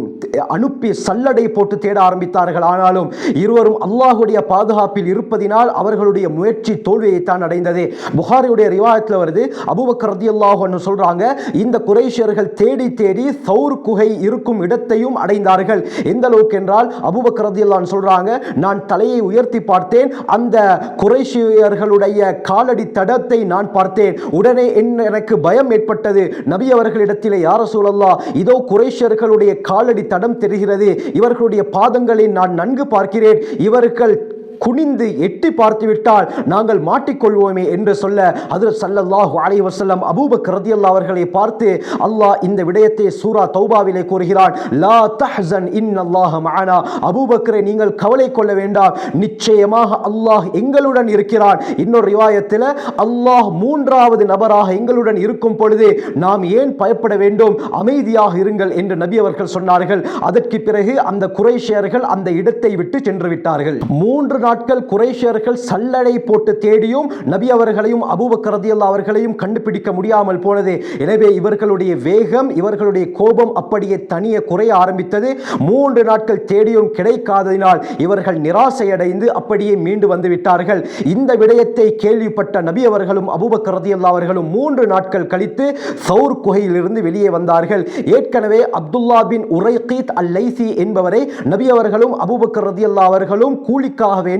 அனுப்பி சல்லடை போட்டு தேட ஆரம்பித்தார்கள். ஆனாலும் இருவரும் அல்லாஹ்வுடைய பாதுகாப்பில் இருப்பதினால் அவர்களுடைய முயற்சி தோல்வியைத்தான் அடைந்தது. புகாரியுடைய ரிவாயத்தில் வருது, அபூபக்கர் ரலியல்லாஹு அன்ஹு சொல்றாங்க, இந்த குறைஷியர்கள் தேடி தேடி சௌர் குகை இருக்கும் இடத்தையும் அடைந்தார்கள். எந்த அளவுக்கு என்றால் அபூபக்கர் ரலியல்லாஹு அன்ஹு சொல்றாங்க, நான் தலையை உயர்த்தி பார்த்தேன், அந்த குறைஷியர்களுடைய காலடி தடத்தை நான் பார்த்தேன். உடனே எனக்கு பயம் ஏற்பட்டது. நபி அவர்களிடத்திலே, யா ரசூலல்லாஹ், இதோ குறைஷியர்களுடைய காலடி தடம் தெரிகிறது, இவர்களுடைய பாதங்களை நான் நன்கு பார்க்கிறேன், இவர்கள் குனிந்து எட்டி பார்த்துவிட்டால் நாங்கள் மாட்டிக்கொள்வோமே என்று சொல்ல ஹஜ்ரத் ஸல்லல்லாஹு அலைஹி வஸல்லம் அபூபக்கர் ரலியல்லாஹு அவர்களை பார்த்து அல்லாஹ் இந்த விடயத்தை சூரா தௌபாவிலே கூறுகிறான். லா தஹ்சன் இன்னல்லாஹ மஅனா, அபூபக்கரே நீங்கள் கவலை கொள்ள வேண்டாம், நிச்சயமாக அல்லாஹ் எங்களுடன் இருக்கிறான். இன்னொரு ரிவாயத்தில் அல்லாஹ் 3வது நபராக எங்களுடன் இருக்கும் பொழுது நாம் ஏன் பயப்பட வேண்டும், அமைதியாக இருங்கள் என்று நபி அவர்கள் சொன்னார்கள். அதற்கு பிறகு அந்த குறைஷியர்கள் அந்த இடத்தை விட்டு சென்று விட்டார்கள். 3 நாட்கள் குறைஷியர்கள் சல்லடை போட்டு தேடியும் நபி அவர்களையும் அபூபக்கர் ரலியல்லாஹு அவர்களையும் கண்டுபிடிக்க முடியாமல் போனது. எனவே இவர்களுடைய வேகம், இவர்களுடைய கோபம் அப்படியே தனியே குறைய ஆரம்பித்தது. 3 நாட்கள் தேடியும் கிடைக்காததினால் இவர்கள் நிராசையடைந்து அப்படியே மீண்டு வந்து விட்டார்கள். இந்த விடயத்தை கேள்விப்பட்ட நபி அவர்களும் அபூபக்கர் ரலியல்லாஹு அவர்களும் 3 நாட்கள் கழித்து சௌர் குகையிலிருந்து வெளியே வந்தார்கள். ஏற்கனவே அப்துல்லா பின் உரைகீத் அல்-லைசி என்பவரை நபி அவர்களும் அபூபக்கர் ரலியல்லாஹு அவர்களும் கூலிக்காக வேண்டி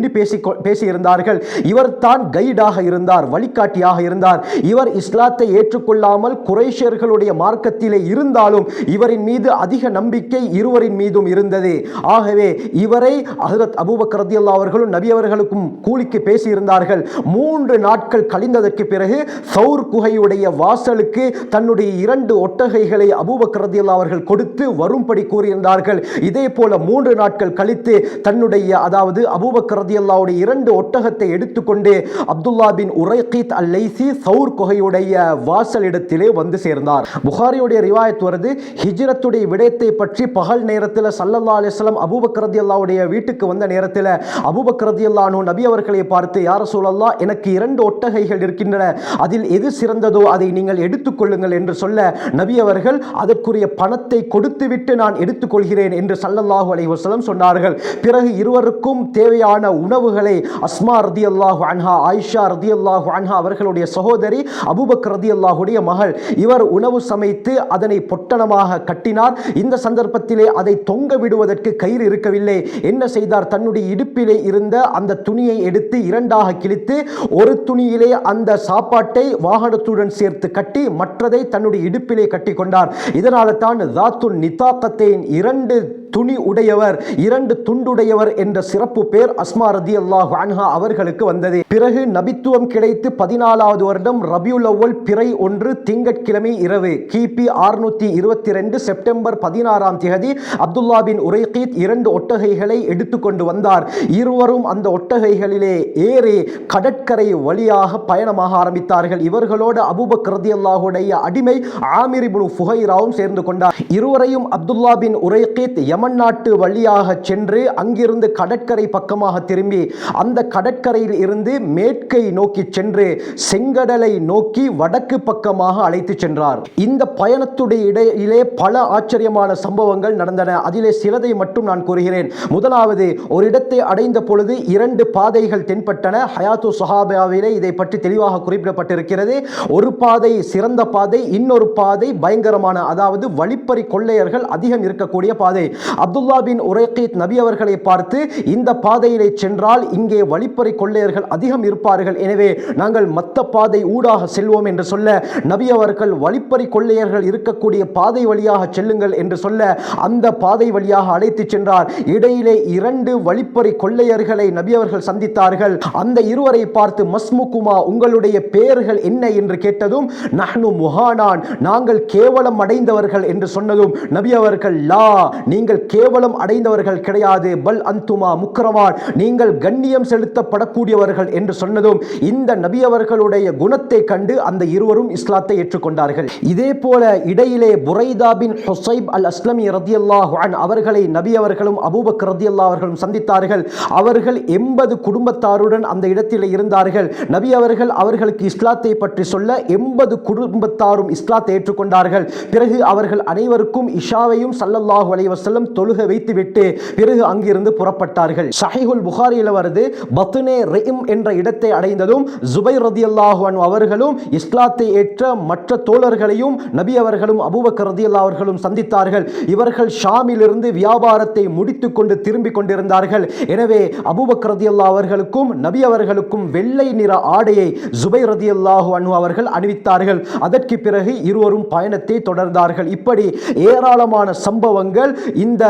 பேசியிருந்தார்கள். இவர் தான் கைடாக இருந்தார், வழிகாட்டியாக இருந்தார். இவர் இஸ்லாத்தை ஏற்றுக்கொள்ளாமல் குறைஷியர்களுடைய மார்க்கத்திலே இருந்தாலும் இவரின் மீது அதிக நம்பிக்கை இருவரின் மீதும் இருந்தது. ஆகவே இவரை ஹஜ்ரத் அபூபக்கர் ரலியல்லாஹு அவர்களும் நபி அவர்களுக்கும் கூலிக்கு பேசியிருந்தார்கள். 3 நாட்கள் கழிந்ததற்கு பிறகு சௌர் குகையுடைய வாசலுக்கு தன்னுடைய 2 ஒட்டகைகளை அபூபக்கர் ரலியல்லாஹு அவர்கள் கொடுத்து வரும்படி கூறியிருந்தார்கள். இதே போல 3 நாட்கள் கழித்து தன்னுடைய, அதாவது அபூபக்கர் ரலியல்லாஹுடைய 2 ஒட்டகத்தை எடுத்துக்கொண்டு அப்துல்லா பின் உரைகீத் அல்-லைசி சௌர் குகையுடைய வாசலிடத்திலே வந்து சேர்ந்தார். புகாரியுடைய ரிவாயத் வருது, ஹிஜ்ரத்துடைய விடயத்தை பற்றி பகல் நேரத்தில் ஸல்லல்லாஹு அலைஹி வஸல்லம் அபூபக்கர் ரலியல்லாஹுடைய வீட்டுக்கு வந்த நேரத்தில் அபூபக்கர் ரலியல்லாஹு அன்ஹு நபி அவர்களை பார்த்து, யா ரசூலல்லாஹ், எனக்கு 2 ஒட்டகைகள் இருக்கின்றன, அதில் எது சிறந்ததோ அதை நீங்கள் எடுத்துக்கொள்ளுங்கள் என்று சொல்ல நபி அவர்கள் அதற்குரிய பணத்தை கொடுத்துவிட்டு நான் எடுத்துக்கொள்கிறேன் என்று ஸல்லல்லாஹு அலைஹி வஸல்லம் சொன்னார்கள். பிறகு இருவருக்கும் தேவையான உணவுகளை அஸ்மா ரலியல்லாஹு அன்ஹா, ஆயிஷா ரலியல்லாஹு அன்ஹா அவர்களுடைய சகோதரி, அபூபக்கர் ரலியல்லாஹுடைய மகள், இவர் உணவு சமைத்து அதனை பொட்டணமாக கட்டினார். இந்த சந்தர்ப்பத்திலே அதை தொங்க விடுவதற்கு கயிறு இருக்கவில்லை. என்ன செய்தார்? தன்னுடைய இடுப்பிலே இருந்த அந்த துணியை எடுத்து 2ஆக கிழித்து ஒரு துணியிலே அந்த சாப்பாட்டை வாகனத்துடன் சேர்த்து கட்டி மற்றதை தன்னுடைய இடுப்பிலே கட்டி கொண்டார். இதனால தான் தாத்துன் நிதாக்கத்தின் 2 துணி உடையவர், 2 துண்டுடையவர் என்ற சிறப்பு பேர் அஸ்மா ரலியல்லாஹு அன்ஹா அவர்களுக்கு வந்தது. பிறகு நபித்துவம் கிடைத்து 14வது வருடம் ரபியுல் அவ்வல் பிறை 1 திங்கட்கிழமை இரவு கிபி 622 செப்டம்பர் 16ஆம் தேதி அப்துல்லா பின் உரைகீத் 2 ஒட்டகைகளை எடுத்துக்கொண்டு வந்தார். இருவரும் அந்த ஒட்டகைகளிலே ஏறி கடற்கரை வழியாக பயணமாக ஆரம்பித்தார்கள். இவர்களோடு அபூபக்கர் ரலியல்லாஹுடைய அடிமை ஆமிர் இப்னு ஃபுஹைராவும் சேர்ந்து கொண்டார். இருவரையும் அப்துல்லா பின் உரைகீத் யமன் நாட்டு வழியாக சென்று அங்கிருந்து கடற்கரை பக்கமாக திரும்பி அந்த கடற்கரையில் இருந்து மேற்கை நோக்கி சென்று செங்கடலை நோக்கி வடக்கு பக்கமாக அழைத்து சென்றார். இந்த பயணத்துடைய இடையிலே பல ஆச்சரியமான சம்பவங்கள் நடந்தன. அதிலே சிலதை மட்டும் நான் கூறுகிறேன். முதலாவது, ஒரு இடத்தை அடைந்த பொழுது 2 பாதைகள் தென்பட்டன. ஹயாத்து சஹாபாவிலே இதை பற்றி தெளிவாக குறிப்பிடப்பட்டிருக்கிறது. ஒரு பாதை சிறந்த பாதை, இன்னொரு பாதை பயங்கரமான, அதாவது வழிப்பறி கொள்ளையர்கள் அதிகம் இருக்கக்கூடிய பாதை. அப்துல்லா பின் உரைகீத் நபி அவர்களை பார்த்து, இந்த பாதையிலே சென்றால் இங்கே வழிப்பறி கொள்ளையர்கள் அதிகம் இருப்பார்கள், எனவே நாங்கள் மத்த பாதை ஊடாக செல்வோம் என்று சொல்ல, நபி அவர்கள் வழிப்பறி கொள்ளையர்கள் இருக்கக்கூடிய பாதை வழியாக செல்லுங்கள் என்று சொல்ல அந்த பாதை வழியாக அழைத்து சென்றார். இடையிலே 2 வழிப்பறி கொள்ளையர்களை நபி அவர்கள் சந்தித்தார்கள். அந்த இருவரை பார்த்து, மஸ்முகுமா, உங்களுடைய பெயர்கள் என்ன என்று கேட்டதும், நஹ்னு முஹானான், நாங்கள் கேவலம் அடைந்தவர்கள் என்று சொன்னதும் நபி அவர்கள், லா, நீங்கள் கேவலம் அடைந்தவர்கள் கிடையாது, பல் அந்துமா முக்ரமான், நீங்கள் கண்ணியம் செலுத்தப்படக்கூடியவர்கள் என்று சொன்னதும் இந்த நபி அவர்களுடைய குணத்தை கண்டு அந்த இருவரும் இஸ்லாத்தை ஏற்றுக்கொண்டார்கள். இதே போல இடையிலே புரைதா பின் ஹுசைப் அல் அஸ்லமி ரதியல்லாஹு அன்ஹு அவர்களை நபி அவர்களும் அபூபக்கர் ரதியல்லாஹு அவர்களும் சந்தித்தார்கள். அவர்கள் 80 குடும்பத்தாருடன் அந்த இடத்தில் இருந்தார்கள். நபி அவர்கள் அவர்களுக்கு இஸ்லாத்தை பற்றி சொல்ல 80 குடும்பத்தாரும் இஸ்லாத்தை ஏற்றுக்கொண்டார்கள். பிறகு அவர்கள் அனைவருக்கும் இஷாவையும் ஸல்லல்லாஹு அலைஹி வஸல்லம் தொழுக வைத்துவிட்டு பிறகு அங்கிருந்து புறப்பட்டார்கள். ஸஹீஹுல் புகாரியில் வருது, பத்னே ரைம் என்ற இடத்தை அடைந்ததும் ஜுபைர் ரதியல்லாஹு அன்ஹு அவர்களும் இஸ்லாத்தை ஏற்ற மற்ற தோழர்களையும் நபி அவர்களும் அபூபக்கர் ரதியல்லாஹு அவர்களும் சந்தித்தார்கள். இவர்கள் ஷாமிலிருந்து வியாபாரத்தை முடித்துக் கொண்டு திரும்பிக் கொண்டிருந்தார்கள். எனவே அபூபக்கர் ரதியல்லாஹு அவர்களுக்கும் நபி அவர்களுக்கும் வெள்ளை நிற ஆடையை ஜுபைர் ரதியல்லாஹு அன்ஹு அவர்கள் அணிவித்தார்கள். அதற்கு பிறகு இருவரும் பயணத்தை தொடர்ந்தார்கள். இப்படி ஏராளமான சம்பவங்கள் இந்த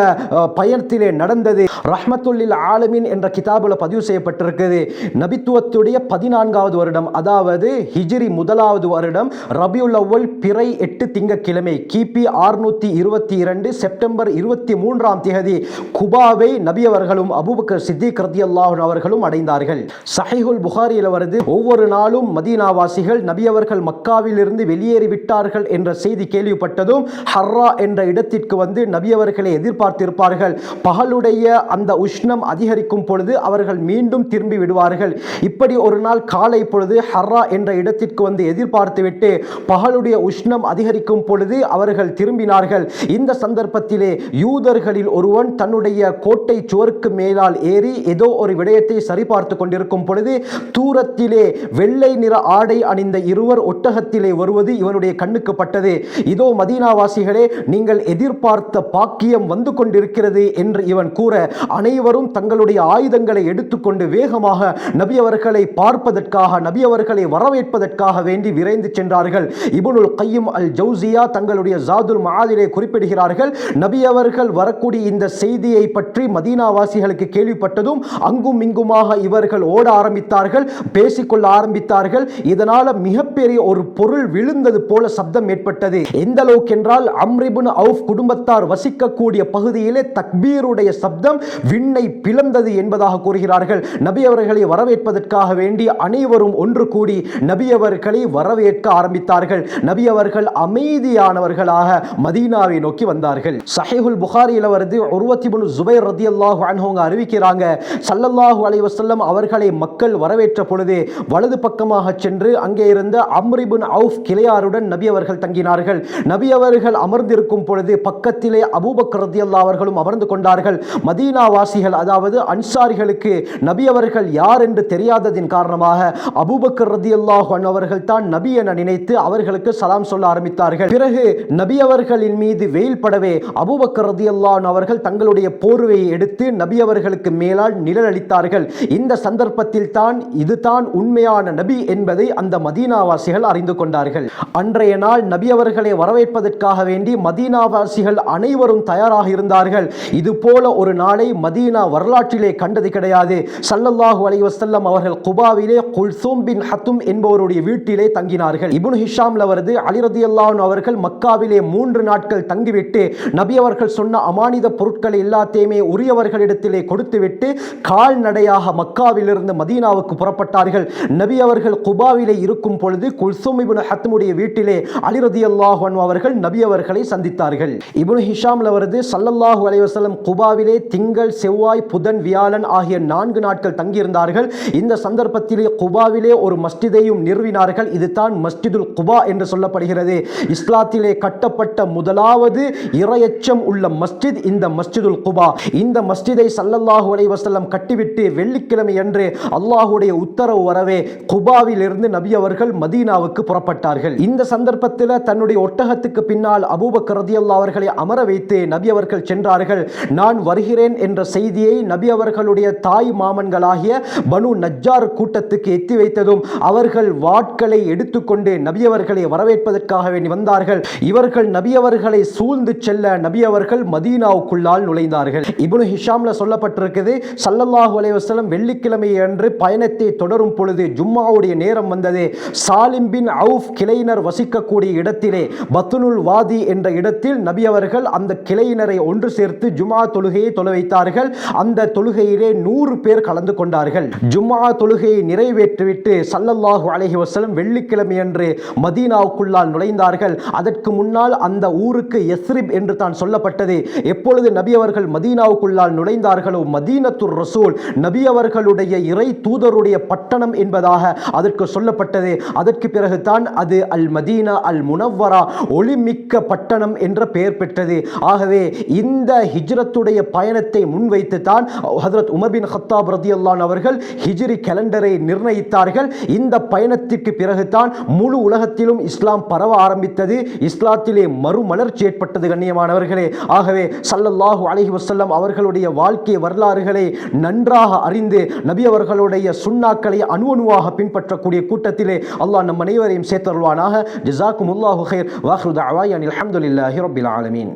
பயணத்திலே நடந்தது. ரஹ்மத்துல்லில் ஆலமீன் என்ற கிதாபில் பதிவு செய்யப்பட்டிருக்கிறது. நபித்துவத்துடைய 14வது வருடம், அதாவது ஹிஜ்ரி 1வது வருடம், ரபியுல் அவ்வல் பிறை 8 திங்கட்கிழமை, கிபி 622 செப்டம்பர் 23ஆம் தேதி குபாவை நபி அவர்களும் அபூபக்கர் சித்திக் ரலியல்லாஹு அன்ஹு அவர்களும் அடைந்தார்கள். ஸஹீஹுல் புகாரியில் வருது, ஒவ்வொரு நாளும் மதீனாவாசிகள் நபி அவர்கள் மக்காவில் இருந்து வெளியேறி விட்டார்கள் என்ற செய்தி கேள்விப்பட்டதும் ஹர்ரா என்ற இடத்திற்கு வந்து நபி அவர்களை எதிர்பார்த்திருப்பார்கள். பகலுடைய அந்த உஷ்ணம் அதிகரிக்கும் பொழுது அவர்கள் மீண்டும் திரும்பி விடுவார்கள். இப்படி ஒரு நாள் காலை பொழுது ஹர்ரா என்ற இடத்திற்கு வந்து எதிர்பார்த்துவிட்டு பகலுடைய உஷ்ணம் அதிகரிக்கும் பொழுது அவர்கள் திரும்பினார்கள். இந்த சந்தர்ப்பத்திலே யூதர்களில் ஒருவன் தன்னுடைய கோட்டை சுவருக்கு மேலால் ஏறி ஏதோ ஒரு விடயத்தை சரிபார்த்து கொண்டிருக்கும் பொழுது தூரத்திலே வெள்ளை நிற ஆடை அணிந்த இருவர் ஒட்டகத்திலே வருவது இவனுடைய கண்ணுக்கு பட்டது. இதோ மதீனாவாசிகளே, நீங்கள் எதிர்பார்த்த பாக்கியம் வந்து கொண்டிருக்கிறது என்று இவன் கூற, அனைவரும் தங்களுடைய ஆயுதங்களை எடுத்துக்கொண்டு வேகமாக நபி அவர்களை பார்ப்பதற்காக, நபி அவர்களை வரவேற்பதற்காக வேண்டி விரைந்து சென்றார்கள். இப்னுல் கையிம் அல் ஜௌசியா தங்களுடைய ஜாதுல் மஆதிலே குறிப்பிடுகிறார்கள், நபி அவர்கள் வரக்கூடிய இந்த செய்தியை பற்றி மதீனாவாசிகளுக்கு கேள்விப்பட்டதும் அங்கும் இங்குமாக இவர்கள் ஓட ஆரம்பித்தார்கள், பேசிக்கொள்ள ஆரம்பித்தார்கள். இதனால மிகப்பெரிய ஒரு பொருள் விழுந்தது போல சப்தம் ஏற்பட்டது. எந்த அளவுக்கு என்றால், அம்ர் இப்னு அவுஃப் குடும்பத்தார் வசிக்கக்கூடிய பகுதியிலே தக்பீருடைய சப்தம் விண்ணை பிளந்தது என்பதாக கூறுகிறார்கள். நபி அவர்களை வரவேற்பதற்காக வேண்டி அனைவரும் ஒன்று கூடி நபி அவர்களை வரவேற்க ஆரம்பித்தார்கள். நபி அவர்கள் அமைதியானவர்களாக மதீனாவை நோக்கி வந்தார்கள். ஸஹீஹுல் புகாரியில் வருது, உர்வத் இப்னு ஸுபைர் ரலியல்லாஹு அன்ஹு அறிவிக்கிறாங்க, ஸல்லல்லாஹு அலைஹி வஸல்லம் அவர்களை மக்கள் வரவேற்ற பொழுது வலது பக்கமாக சென்று அங்கே இருந்த அம்ர் இப்னு அவுஃப் கிளையாருடன் நபி அவர்கள் தங்கினார்கள். நபி அவர்கள் அமர்ந்திருக்கும் பொழுது பக்கத்திலே அபூபக்கர் ரலியல்லாஹு அவர்களும் அமர்ந்து கொண்டார்கள். மதீனா வாசிகள், அதாவது அன்சாரிகளுக்கு நபி அவர்கள் யார் என்று தெரியாததின் காரணமாக அபூபக்கர் ரலியல்லாஹு அன்ஹு அவர்கள் தான் நபி என நினைத்து அவர்களுக்கு சலாம் சொல்ல ஆரம்பித்தார்கள். பிறகு நபி அவர்களின் மீது வெயில் படவே அபூபக்கர் ரலியல்லாஹு அன்ஹு அவர்கள் தங்களுடைய போர்வையை எடுத்து நபி அவர்களுக்கு மேலால் நிழல் அளித்தார்கள். இந்த சந்தர்ப்பத்தில் தான் இதுதான் உண்மையான நபி என்பதை அந்த மதீனாவாசிகள் அறிந்து கொண்டார்கள். அன்றைய நாள் நபி அவர்களை வரவேற்பதற்காக வேண்டி மதீனாவாசிகள் அனைவரும் தயாராக இருந்தார்கள். இது போல ஒரு நாளை மதீனா வரலாற்றிலே கண்டது கிடையாது. ஸல்லல்லாஹு அலைஹி வஸல்லம் அவர்கள் குபாவிலே குல்சூம் பின் ஹத்தும் என்பவருடைய வீட்டிலே தங்கினார்கள். இப்னு ஹிஷாம்ல வருது, அலி ரலியல்லாஹு அன்ஹு அவர்கள் மக்காவிலே 3 நாட்கள் தங்கிவிட்டு நபி அவர்கள் சொன்ன அமானித பொருட்களை எல்லாத்தையுமே உரியவர்களிடத்திலே கொடுத்துவிட்டு கால்நடையாக மக்காவிலிருந்து மதீனாவுக்கு புறப்பட்டார்கள். நபி அவர்கள் குபாவிலே இருக்கும் பொழுது குல்சூம் இப்னு ஹத்துமுடைய வீட்டிலே அலி ரலியல்லாஹு அன்ஹு அவர்கள் நபி அவர்களை சந்தித்தார்கள். இப்னு ஹிஷாம்ல வருது, ஸல்லல்லாஹு அலைஹி வஸல்லம் குபாவிலே திங்கள், செவ்வாய், புதன், வியாழன் ஆகிய 4 நாட்கள் தங்கியிருந்தார்கள். இந்த சந்தர்ப்பத்திலே குபாவிலே ஒரு மஸ்ஜிதையும் நிறுவினார்கள். இதுதான் மஸ்ஜிதுல் குபா என்று சொல்லப்படுகிறது. இஸ்லாத்திலே கட்டப்பட்ட முதலாவது இறையச்சம் உள்ள மஸ்ஜித் இந்த மஸ்ஜிதுல் குபா. இந்த மஸ்ஜிதை ஸல்லல்லாஹு அலைஹி வஸல்லம் கட்டிவிட்டு வெள்ளிக்கிழமை அன்று அல்லாஹ்வுடைய உத்தரவு வரவே குபாவில் இருந்து நபி அவர்கள் மதீனாவுக்கு புறப்பட்டார்கள். இந்த சந்தர்ப்பத்தில் தன்னுடைய ஒட்டகத்துக்கு பின்னால் அபூபக்கர் ரலியல்லாஹு அவர்களை அமர வைத்து நபி அவர்கள் சென்றார்கள். நான் வருகிறேன் என்ற செய்தியை நபி அவர்களுடைய தாய் மாமன்களாகிய பனு நஜ்ஜார் கூட்டத்துக்கு எத்தி வைத்ததும் அவர்கள் வாட்களை எடுத்துக்கொண்டு நபி அவர்களை வரவேற்பதற்காக வேண்டி வந்தார்கள். இவர்கள் நபி அவர்களை சூழ்ந்து செல்ல நபி அவர்கள் மதீனாவுக்குள்ளால் நுழைந்தார்கள். இப்னு ஹிஷாம்ல சொல்லப்பட்டிருக்கிறது, ஸல்லல்லாஹு அலைஹி வஸல்லம் வெள்ளிக்கிழமை அன்று பயணத்தை தொடரும் பொழுது ஜும்மாவுடைய நேரம் வந்தது. சாலிம் பின் அவுஃப் கிளையினர் வசிக்கக்கூடிய இடத்திலே பத்னுல் வாதி என்ற இடத்தில் நபி அவர்கள் அந்த கிளையினரை ஒன்று சேர்த்து ஜும்ஆ தொழுகையை தொழ வைத்தார்கள். அந்த தொழுகையிலே 100 பேர் கலந்து கொண்டார்கள். ஜும்ஆ தொழுகையை நிறைவேற்றிவிட்டு ஸல்லல்லாஹு அலைஹி வஸல்லம் வெள்ளிக்கிழமை அன்று மதீனாவுக்குள்ளால் நுழைந்தார்கள். அதற்கு முன்னால் அந்த ஊருக்கு யஸ்ரிப் என்று தான் சொல்லப்பட்டது. எப்பொழுது நபி அவர்கள் மதீனாவுக்குள்ளால் நுழைந்தார்களோ மதீனத்துர் ரசூல், நபி அவர்களுடைய இறை தூதருடைய பட்டணம் என்பதாக அதற்கு சொல்லப்பட்டது. அதற்கு பிறகு தான் அது அல் மதீனா அல் முனவ்வரா, ஒளிமிக்க பட்டணம் என்ற பெயர் பெற்றது. ஆகவே இந்த ஹிஜ்ரத்துடைய பயணத்தை முன்வைத்து தான் ஹஜ்ரத் உமர் பின் கத்தாப் ரலியல்லாஹு அன்ஹு அவர்கள் ஹிஜ்ரி கேலண்டரை நிர்ணயித்தார்கள். இந்த பயணத்திற்கு பிறகு தான் முழு உலகத்திலும் இஸ்லாம் பரவ ஆரம்பித்தது. இஸ்லாத்திலே மறுமலர்ச்சி ஏற்பட்டது கண்ணியமானவர்களே. ஆகவே ஸல்லல்லாஹு அலைஹி வஸல்லம் அவர்களுடைய வாழ்க்கை வரலாறுகளை நன்றாக அறிந்து நபி அவர்களுடைய சுன்னாக்களை அணுவணுவாக பின்பற்றக்கூடிய கூட்டத்திலே அல்லாஹ் நம் அனைவரையும் சேர்த்தருள்வானாக. ஜஸாக்குமுல்லாஹு கைர். வாஹிரு தஅவானா அல்ஹம்துலில்லாஹி ரப்பில் ஆலமீன்.